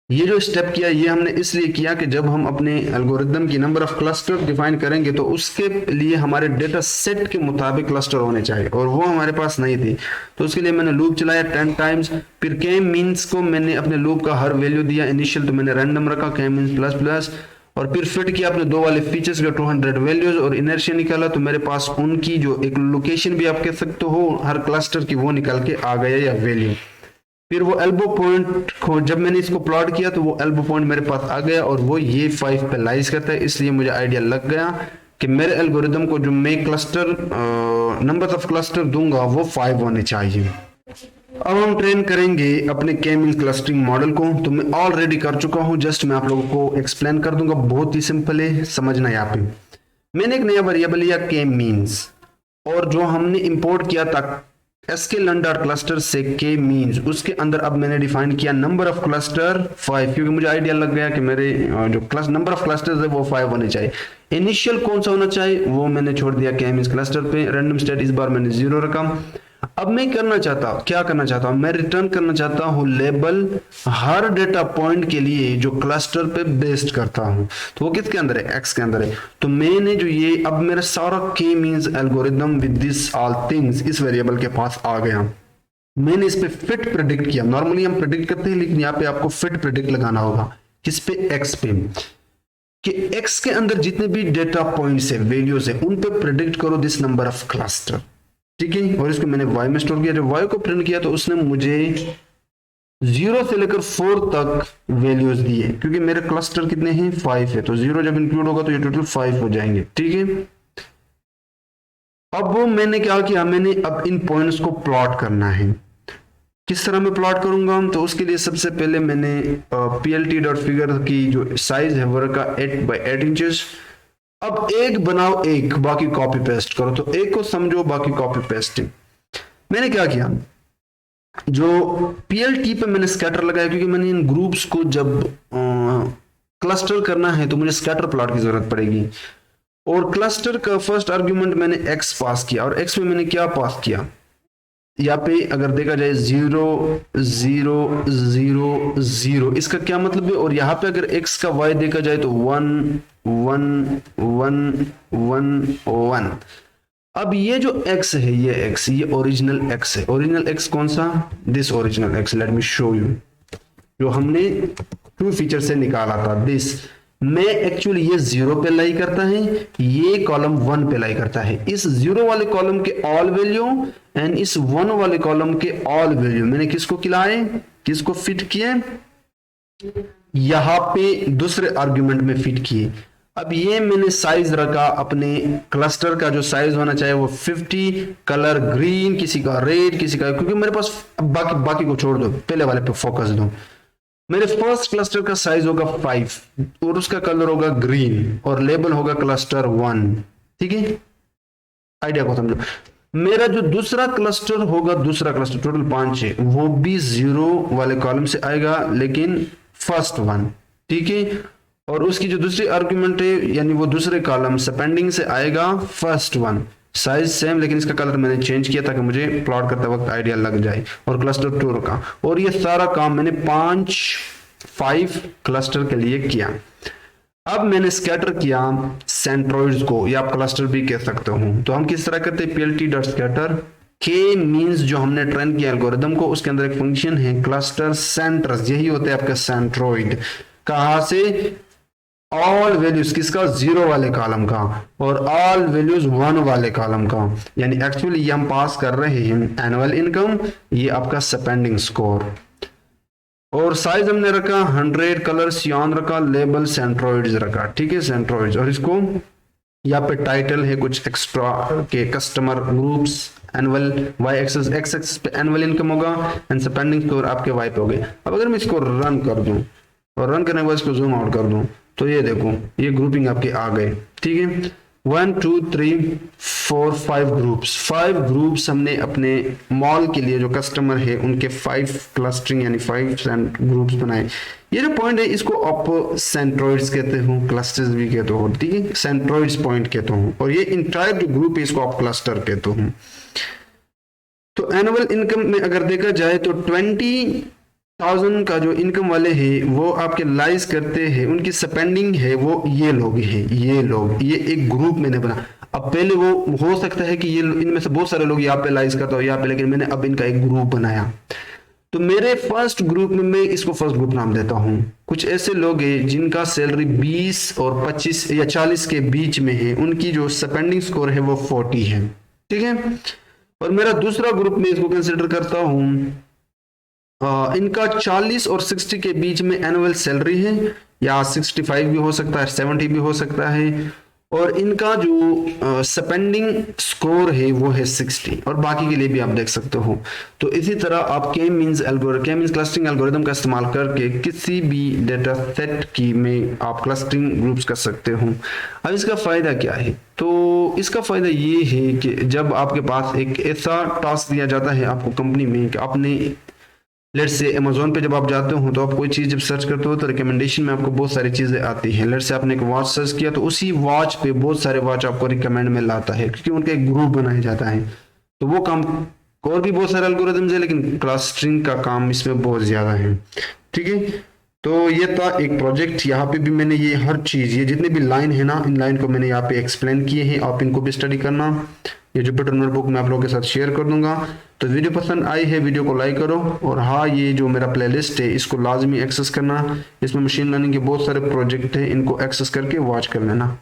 ये जो स्टेप किया, ये हमने इसलिए किया कि जब हम अपने एल्गोरिथम की नंबर ऑफ क्लस्टर डिफाइन करेंगे, तो उसके लिए हमारे डेटा सेट के मुताबिक क्लस्टर होने चाहिए, और वो हमारे पास नहीं थी। तो उसके लिए मैंने लूप चलाया 10 टाइम्स। फिर के मीन्स को मैंने अपने लूप का हर वैल्यू दिया, इनिशियल तो मैंने रैंडम रखा, के मीन्स प्लस प्लस, और फिर फिट किया अपने 2 वाले फीचर्स का 200 वैल्यूज, और इनर्शिया निकाला। तो मेरे पास उनकी जो एक लोकेशन भी आप कह सकते हो हर क्लस्टर की, वो निकल के आ गया या वैल्यू। फिर वो एल्बो पॉइंट को जब मैंने इसको प्लॉट किया तो वो एल्बो पॉइंट मेरे पास आ गया और वो ये 5 पे लाइज करता है, इसलिए मुझे आइडिया लग गया कि मेरे एल्गोरिदम को जो मैं क्लस्टर नंबर ऑफ क्लस्टर दूंगा वो 5 होने चाहिए। अब हम ट्रेन करेंगे अपने के मींस क्लस्टरिंग मॉडल को, तो मैं ऑलरेडी कर चुका हूं, जस्ट मैं आप लोगों को एक्सप्लेन कर दूंगा, बहुत ही सिंपल है समझना। यहाँ पे मैंने एक नया वेरिएबल लिया के मींस, और जो हमने इंपोर्ट किया था sklearn डॉट क्लस्टर से के मींस, उसके अंदर अब मैंने डिफाइन किया नंबर ऑफ क्लस्टर 5, क्योंकि मुझे आइडिया लग गया कि मेरे जो नंबर ऑफ क्लस्टर्स है वो 5 होने चाहिए। इनिशियल कौन सा होना चाहिए वो मैंने छोड़ दिया के मींस क्लस्टर पे, रैंडम स्टेट इस बार मैंने 0 रखा। अब मैं क्या करना चाहता हूं, मैं रिटर्न करना चाहता हूं लेबल हर डेटा पॉइंट के लिए जो क्लस्टर पे बेस्ड करता हूं, तो वो किसके अंदर है, एक्स के अंदर है। तो मैंने जो ये अब मेरा सारा के means algorithm with this all things इस वेरिएबल के पास आ गया। मैंने इस पे फिट प्रेडिक्ट किया, नॉर्मली हम प्रेडिक्ट करते हैं लेकिन यहाँ पे आपको फिट प्रेडिक्ट लगाना होगा, किस पे, एक्स पे, कि एक्स के अंदर जितने भी डेटा पॉइंट्स है, वैल्यूज है, उन पे प्रेडिक्ट करो दिस नंबर ऑफ क्लस्टर, ठीक है। और इसको मैंने y में स्टोर किया, जब y को प्रिंट किया तो उसने मुझे 0 से लेकर 4 तक वैल्यूज दिए, क्योंकि मेरे क्लस्टर कितने हैं, 5 है, तो 0 जब इंक्लूड होगा तो ये टोटल 5 हो जाएंगे, ठीक है। अब वो मैंने क्या किया, मैंने अब इन पॉइंट्स को प्लॉट करना है। किस तरह में प्लॉट करूंगा हम, तो उसके लिए सबसे पहले मैंने plt.figure की जो साइज है वो रखा 8 बाई 8 इंचेस। अब एक बनाओ एक, बाकी कॉपी पेस्ट करो, तो एक को समझो बाकी कॉपी पेस्ट। मैंने क्या किया, जो पीएलटी पे मैंने स्कैटर लगाया, क्योंकि मैंने इन ग्रुप्स को जब क्लस्टर करना है तो मुझे स्कैटर प्लॉट की जरूरत पड़ेगी। और क्लस्टर का फर्स्ट आर्ग्यूमेंट मैंने एक्स पास किया, और एक्स में मैंने क्या पास किया, यहाँ पे अगर देखा जाए 0 0 0 0, इसका क्या मतलब है। और यहाँ पे अगर x का y देखा जाए तो 1 1 1 1 1। अब ये जो x है, ये x, ये ओरिजिनल x है। ओरिजिनल x कौन सा, this original x, late me show you, जो हमने टू फीचर से निकाला था दिस में। एक्चुअली ये 0 पे लाई करता है, ये कॉलम 1 पे लाई करता है। इस 0 वाले कॉलम के ऑल वैल्यू एंड इस 1 वाले कॉलम के ऑल वैल्यू मैंने किसको खिलाए, किसको फिट किए, यहां पे दूसरे आर्गुमेंट में फिट किए। अब ये मैंने साइज रखा अपने क्लस्टर का, जो साइज होना चाहिए वो 50, कलर ग्रीन, किसी का रेड, किसी का, क्योंकि मेरे पास बाकी को छोड़ दो, पहले वाले पे फोकस दो। मेरे फर्स्ट क्लस्टर का साइज होगा 5 और उसका कलर होगा ग्रीन और लेबल होगा क्लस्टर 1, ठीक है, आइडिया को समझो। मेरा जो दूसरा क्लस्टर होगा, दूसरा क्लस्टर टोटल 5 है, वो भी 0 वाले कॉलम से आएगा लेकिन फर्स्ट 1, ठीक है। और उसकी जो दूसरी आर्गुमेंट है, यानी वो दूसरे कॉलम सपेंडिंग से आएगा फर्स्ट 1, साइज सेम, लेकिन इसका कलर मैंने चेंज किया ताकि मुझे प्लॉट करते वक्त आइडिया लग जाए। और क्लस्टर 2 रखा, और ये सारा काम मैंने 5 क्लस्टर के लिए किया। अब मैंने स्कैटर किया सेंट्रोइड्स को, या आप क्लस्टर भी कह सकते हो। तो हम किस तरह करते हैं, plt.scatter के मींस जो हमने ट्रेन किया एल्गोरिदम को, उसके अंदर एक फंक्शन है क्लस्टर सेंटर्स, यही होते हैं आपके सेंट्रोइड। कहां से, ऑल वैल्यूज किसका, 0 वाले कॉलम का, और ऑल वैल्यूज 1 वाले कॉलम का। यानी एक्चुअली ये हम पास कर रहे हैं एनुअल इनकम, ये आपका स्पेंडिंग स्कोर। और साइज हमने रखा 100, कलर सियान रखा, लेबल सेंट्रोइड्स रखा, ठीक है, सेंट्रोइड्स। और इसको यहाँ पे टाइटल है कुछ एक्स्ट्रा के customer groups, annual, y axis पे एनुअल इनकम होगा एंड स्पेंडिंग स्कोर आपके y पे हो गए। अब अगर मैं इसको रन कर दूं और रन करने के बाद इसको जूम आउट कर दूं तो ये देखो, ये ग्रुपिंग आपके आ गए, ठीक है। 1 2 3 4 5 ग्रुप्स, 5 ग्रुप्स हमने अपने मॉल के लिए जो कस्टमर है उनके 5 क्लस्टरिंग यानी 5 ग्रुप्स बनाए। ये जो पॉइंट है इसको आप सेंट्रोइड्स कहते हो, क्लस्टर्स भी कहते हो, ठीक है, सेंट्रोइड्स पॉइंट कहते हो। और ये इंटायर जो ग्रुप है इसको आप क्लस्टर कहते हो। तो एनुअल इनकम में अगर देखा जाए तो 20,000 का जो इनकम वाले हैं वो आपके लाइज करते हैं, उनकी स्पेंडिंग है वो ये लोग हैं, ये लोग, ये एक ग्रुप मैंने बना। अब पहले वो हो सकता है कि ये इनमें से बहुत सारे लोग यहाँ पे लाइज करता हो यहाँ पे, लेकिन मैंने अब इनका एक ग्रुप बनाया। तो मेरे फर्स्ट ग्रुप में मैं इसको फर्स्ट ग्रुप नाम देता हूं। कुछ ऐसे लोग हैं जिनका सैलरी 20 और 25 या 40 के बीच में है, उनकी जो स्पेंडिंग स्कोर है वो 40 है, ठीक है। और मेरा दूसरा ग्रुप में इसको कंसिडर करता हूं इनका 40 और 60 के बीच में एनुअल सैलरी है, या 65 भी हो सकता है, 70 भी हो सकता है। और इनका जो स्पेंडिंग स्कोर है वो है 60, और बाकी के लिए भी आप देख सकते हो। तो इसी तरह आप के मींस क्लस्टरिंग एल्गोरिथम का इस्तेमाल करके किसी भी डेटा सेट की में आप क्लस्टरिंग ग्रुप्स कर सकते हो। अब इसका फायदा क्या है? तो इसका फायदा ये है कि जब आपके पास एक ऐसा टास्क दिया जाता है आपको कंपनी में कि आपने, लेट्स से अमेजोन पे जब आप जाते हो तो आप कोई चीज़ जब सर्च करते हो तो रिकमेंडेशन में आपको बहुत सारी चीज़ें आती हैं। लेट्स से आपने एक वॉच सर्च किया तो उसी वॉच पे बहुत सारे वॉच आपको रिकमेंड में लाता है, क्योंकि उनका एक ग्रुप बनाया जाता है। तो वो काम, और भी बहुत सारे एल्गोरिथम्स है, लेकिन क्लस्टरिंग का काम इसमें बहुत ज़्यादा है। ठीक है, तो ये था एक प्रोजेक्ट। यहाँ पे भी मैंने ये हर चीज़, ये जितने भी लाइन है ना, इन लाइन को मैंने यहाँ पे एक्सप्लेन किए हैं, आप इनको भी स्टडी करना। ये जुपिटर नोटबुक मैं आप लोगों के साथ शेयर कर दूंगा। तो वीडियो पसंद आई है, वीडियो को लाइक करो, और हाँ, ये जो मेरा प्लेलिस्ट है इसको लाजमी एक्सेस करना। इसमें मशीन लर्निंग के बहुत सारे प्रोजेक्ट हैं, इनको एक्सेस करके वॉच कर लेना।